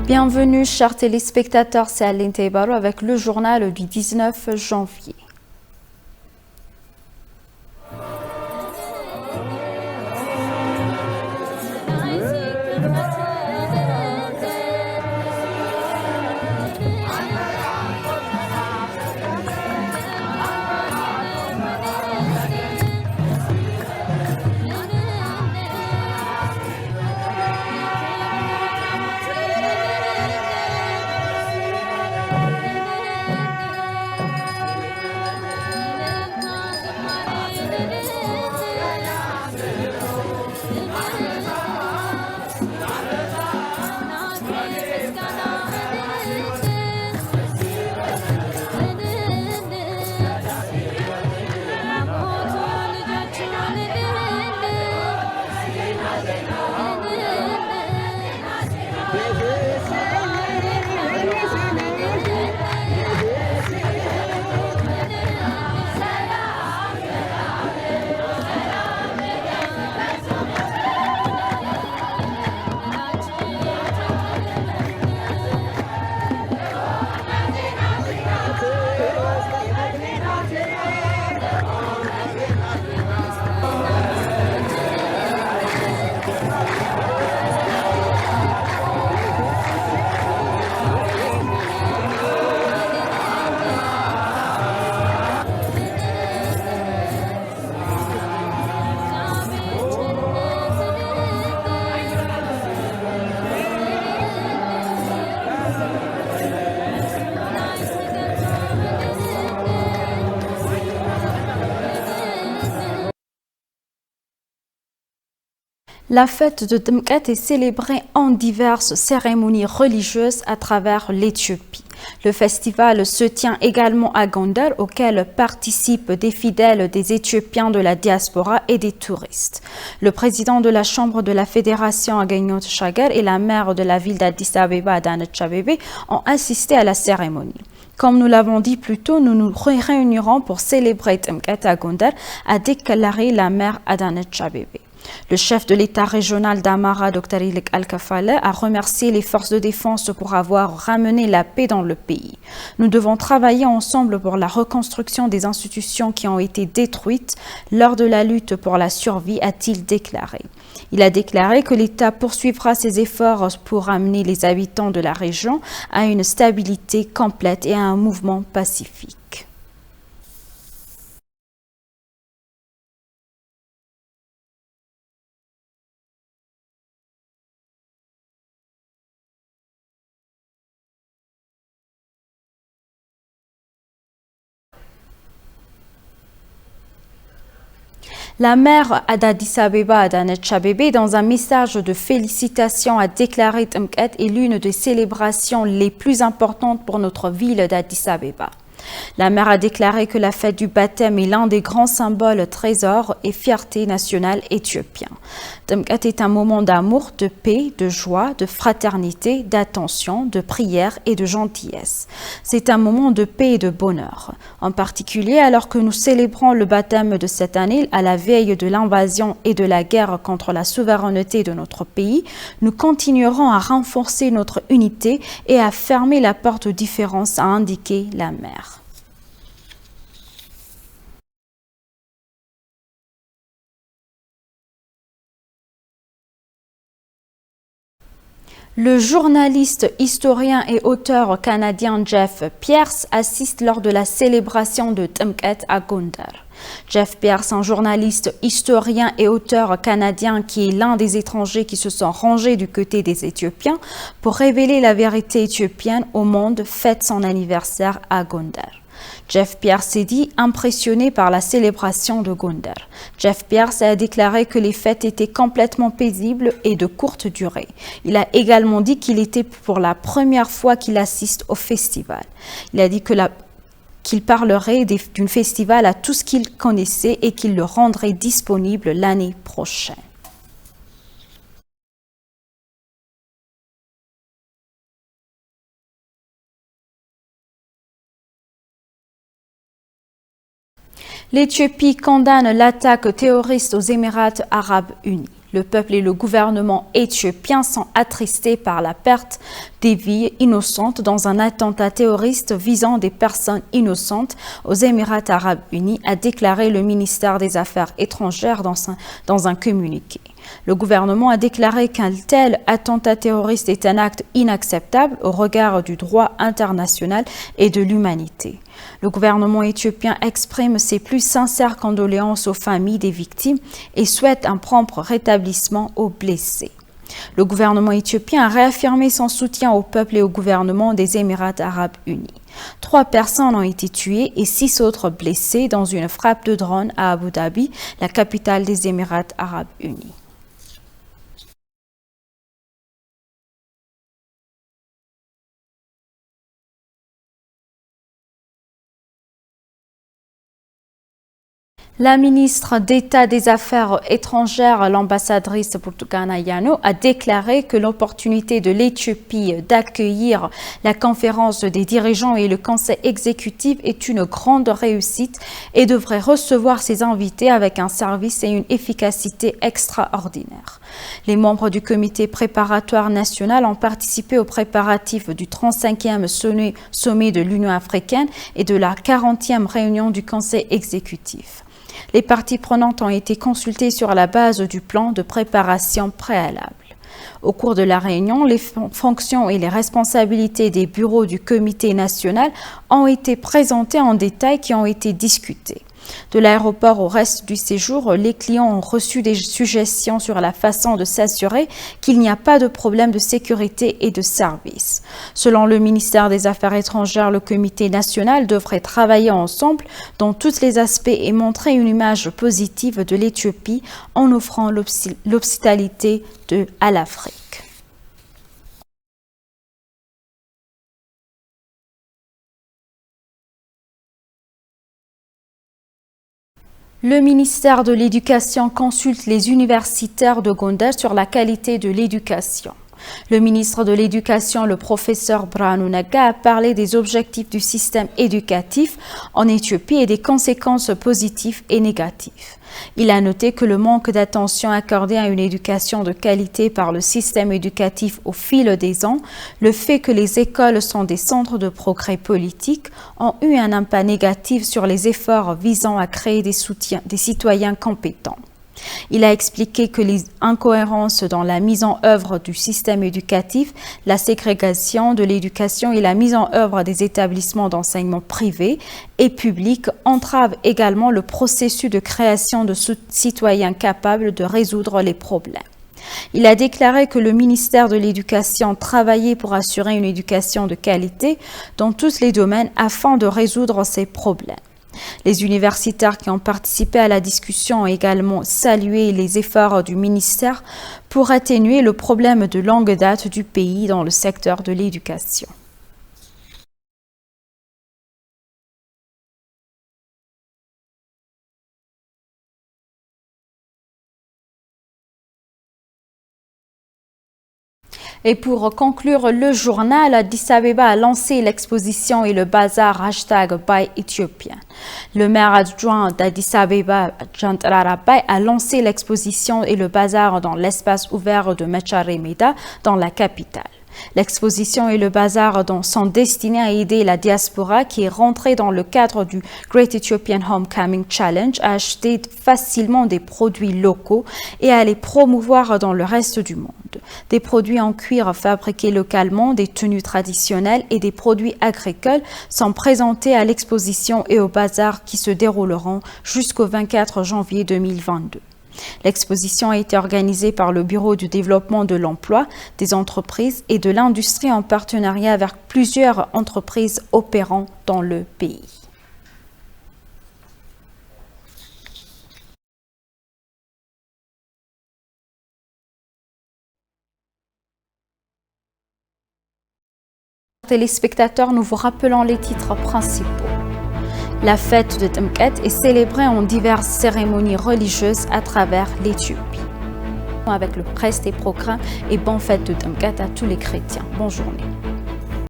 Bienvenue chers téléspectateurs, c'est Aline Taibaro avec le journal du 19 janvier. La fête de Tmkat est célébrée en diverses cérémonies religieuses à travers l'Éthiopie. Le festival se tient également à Gondar, auquel participent des fidèles des Éthiopiens de la diaspora et des touristes. Le président de la Chambre de la Fédération Agagnon Shagar et la maire de la ville d'Addis Abeba, Adanecha Abebe, ont assisté à la cérémonie. Comme nous l'avons dit plus tôt, nous nous réunirons pour célébrer Tmkat à Gondar, a déclaré la maire Adanecha Abebe. Le chef de l'État régional d'Amara, Dr Ilik Al-Kafale, a remercié les forces de défense pour avoir ramené la paix dans le pays. Nous devons travailler ensemble pour la reconstruction des institutions qui ont été détruites lors de la lutte pour la survie, a-t-il déclaré. Il a déclaré que l'État poursuivra ses efforts pour amener les habitants de la région à une stabilité complète et à un mouvement pacifique. La maire d'Addis Abeba, Adanecha Abebe, dans un message de félicitations, a déclaré Tmkat est l'une des célébrations les plus importantes pour notre ville d'Addis Abeba. La maire a déclaré que la fête du baptême est l'un des grands symboles, trésors et fierté nationale éthiopien. Tmkat est un moment d'amour, de paix, de joie, de fraternité, d'attention, de prière et de gentillesse. C'est un moment de paix et de bonheur. En particulier, alors que nous célébrons le baptême de cette année à la veille de l'invasion et de la guerre contre la souveraineté de notre pays, nous continuerons à renforcer notre unité et à fermer la porte aux différences, a indiqué la maire. Le journaliste, historien et auteur canadien Jeff Pierce assiste lors de la célébration de Tmkat à Gondar. Jeff Pierce, un journaliste, historien et auteur canadien qui est l'un des étrangers qui se sont rangés du côté des Éthiopiens pour révéler la vérité éthiopienne au monde, fête son anniversaire à Gondar. Jeff Pierce s'est dit impressionné par la célébration de Gondar. Jeff Pierce a déclaré que les fêtes étaient complètement paisibles et de courte durée. Il a également dit qu'il était pour la première fois qu'il assiste au festival. Il a dit qu'il parlerait d'un festival à tout ce qu'il connaissait et qu'il le rendrait disponible l'année prochaine. L'Éthiopie condamne l'attaque terroriste aux Émirats arabes unis. Le peuple et le gouvernement éthiopien sont attristés par la perte des vies innocentes dans un attentat terroriste visant des personnes innocentes aux Émirats arabes unis, a déclaré le ministère des Affaires étrangères dans un communiqué. Le gouvernement a déclaré qu'un tel attentat terroriste est un acte inacceptable au regard du droit international et de l'humanité. Le gouvernement éthiopien exprime ses plus sincères condoléances aux familles des victimes et souhaite un prompt rétablissement aux blessés. Le gouvernement éthiopien a réaffirmé son soutien au peuple et au gouvernement des Émirats arabes unis. 3 personnes ont été tuées et 6 autres blessées dans une frappe de drone à Abu Dhabi, la capitale des Émirats arabes unis. La ministre d'État des Affaires étrangères, l'ambassadrice Burtukan Ayano, a déclaré que l'opportunité de l'Éthiopie d'accueillir la conférence des dirigeants et le conseil exécutif est une grande réussite et devrait recevoir ses invités avec un service et une efficacité extraordinaires. Les membres du comité préparatoire national ont participé aux préparatifs du 35e sommet de l'Union africaine et de la 40e réunion du conseil exécutif. Les parties prenantes ont été consultées sur la base du plan de préparation préalable. Au cours de la réunion, les fonctions et les responsabilités des bureaux du comité national ont été présentées en détail qui ont été discutées. De l'aéroport au reste du séjour, les clients ont reçu des suggestions sur la façon de s'assurer qu'il n'y a pas de problème de sécurité et de service. Selon le ministère des Affaires étrangères, le comité national devrait travailler ensemble dans tous les aspects et montrer une image positive de l'Éthiopie en offrant l'hospitalité à l'Afrique. Le ministère de l'Éducation consulte les universitaires de Gondar sur la qualité de l'éducation. Le ministre de l'Éducation, le professeur Birhanu Nagga, a parlé des objectifs du système éducatif en Éthiopie et des conséquences positives et négatives. Il a noté que le manque d'attention accordé à une éducation de qualité par le système éducatif au fil des ans, le fait que les écoles sont des centres de progrès politique, ont eu un impact négatif sur les efforts visant à créer des citoyens compétents. Il a expliqué que les incohérences dans la mise en œuvre du système éducatif, la ségrégation de l'éducation et la mise en œuvre des établissements d'enseignement privés et publics entravent également le processus de création de citoyens capables de résoudre les problèmes. Il a déclaré que le ministère de l'Éducation travaillait pour assurer une éducation de qualité dans tous les domaines afin de résoudre ces problèmes. Les universitaires qui ont participé à la discussion ont également salué les efforts du ministère pour atténuer le problème de longue date du pays dans le secteur de l'éducation. Et pour conclure le journal, Addis Abeba a lancé l'exposition et le bazar #BuyEthiopien. Le maire adjoint d'Addis Abeba, Jantrara Bay, a lancé l'exposition et le bazar dans l'espace ouvert de Mechare Meda dans la capitale. L'exposition et le bazar sont destinés à aider la diaspora qui est rentrée dans le cadre du Great Ethiopian Homecoming Challenge à acheter facilement des produits locaux et à les promouvoir dans le reste du monde. Des produits en cuir fabriqués localement, des tenues traditionnelles et des produits agricoles sont présentés à l'exposition et au bazar qui se dérouleront jusqu'au 24 janvier 2022. L'exposition a été organisée par le Bureau du développement de l'emploi, des entreprises et de l'industrie en partenariat avec plusieurs entreprises opérant dans le pays. Téléspectateurs, nous vous rappelons les titres principaux. La fête de Tmket est célébrée en diverses cérémonies religieuses à travers l'Éthiopie. Avec le presse des programmes et bonne fête de Tmket à tous les chrétiens. Bonne journée.